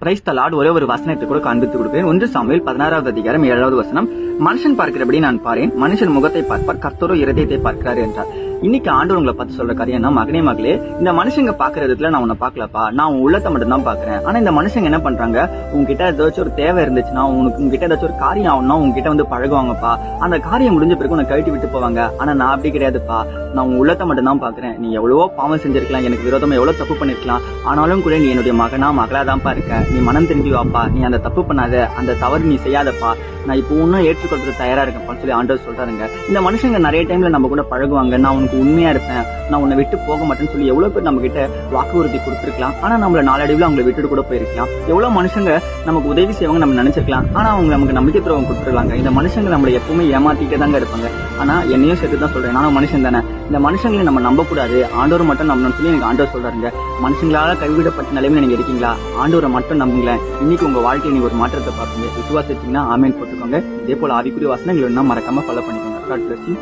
கிரைஸ்த Lord ஒரே ஒரு வசனத்தை கூட காண்பித்து கொடுக்கிறேன். 1 சாமுவேல் 16வது அதிகாரம் 7வது வசனம். மனுஷன் பார்க்கிறபடி நான் பாரேன், மனுஷன் முகத்தை பார்ப்பார், கர்த்தரோ இருதயத்தை பார்க்கிறார் என்றார். இன்னைக்கு ஆண்டவர் உங்களை பார்த்து சொல்ற காரியம், மகனே மகளே, இந்த மனுஷங்க பாக்குற விதத்துல நான் உன்னை பாக்கலப்பா, நான் உன் உள்ளத்தை மட்டும் தான் பாக்குறேன். ஆனா இந்த மனுஷங்க என்ன பண்றாங்க, உங்ககிட்ட ஏதாச்சும் ஒரு தேவை இருந்துச்சுன்னா, உங்ககிட்ட ஏதாச்சும் ஒரு காரியம் ஆகணும்னா உங்ககிட்ட வந்து பழகுவாங்கப்பா. அந்த காரியம் முடிஞ்ச பிறகு உன்னை கழட்டி விட்டு போவாங்க. ஆனா நான் அப்படி கிடையாதுப்பா, நான் உன் உள்ளத்தை மட்டும் தான் பாக்குறேன். நீ எவ்வளவோ பாவம் செஞ்சிருக்கலாம், எனக்கு விரோதமா எவ்வளவு தப்பு பண்ணிருக்கலாம், ஆனாலும் கூட நீ என்னுடைய மகனா மகளாதான்ப்பா இருக்க. நீ மனம் திரும்பி வாப்பா, நீ அந்த தப்பு பண்ணாத, அந்த தவறு நீ செய்யாதப்பா, நான் இப்போ இன்னும் ஏற்றுக்கொள்றது தயாரா இருக்கேன் சொல்லி ஆண்டவர் சொல்றாருங்க. இந்த மனுஷங்க நிறைய டைம்ல நம்ம கூட பழகுவாங்க, நான் உனக்கு உண்மையா இருப்பேன், நான் உன்னை விட்டு போக மாட்டேன்னு சொல்லி எவ்வளவு பேர் நம்ம கிட்ட வாக்குறுதி கொடுத்திருக்கலாம். ஆனா நம்மள நாளடைவில் அவங்களை விட்டுட்டு கூட போயிருக்கலாம். எவ்வளவு மனுஷங்க நமக்கு உதவி செய்வாங்க நம்ம நினைச்சிருக்கலாம், ஆனா அவங்க நமக்கு நம்பிக்கை துரோகம் கொடுத்துருக்காங்க. இந்த மனுஷங்க நம்மளை எப்பவுமே ஏமாத்திட்டே தாங்க இருப்பாங்க. ஆனா என்னையும் சேர்த்து தான் சொல்றேன், நானும் மனுஷன் தானே. இந்த மனுஷங்களை நம்ம நம்ப கூடாது, ஆண்டவர் மட்டும் நம்பணும்னு சொல்லி எனக்கு ஆண்டவர் சொல்றாருங்க. மனுஷங்களால கைவிடப்பட்ட நிலைமையில நீங்க இருக்கீங்களா, ஆண்டவரை மட்டும் நம்புங்களேன். இன்னைக்கு உங்க வாழ்க்கையில நீங்க ஒரு மாற்றத்தை பார்ப்பீங்க. விசுவாசிச்சீங்கன்னா ஆமேன் போட்டுக்கோங்க. இதே போல ஆவிக்குரிய வசனங்கள் வேணும்னா மறக்காம ஃபாலோ பண்ணிக்கோங்க. God bless you.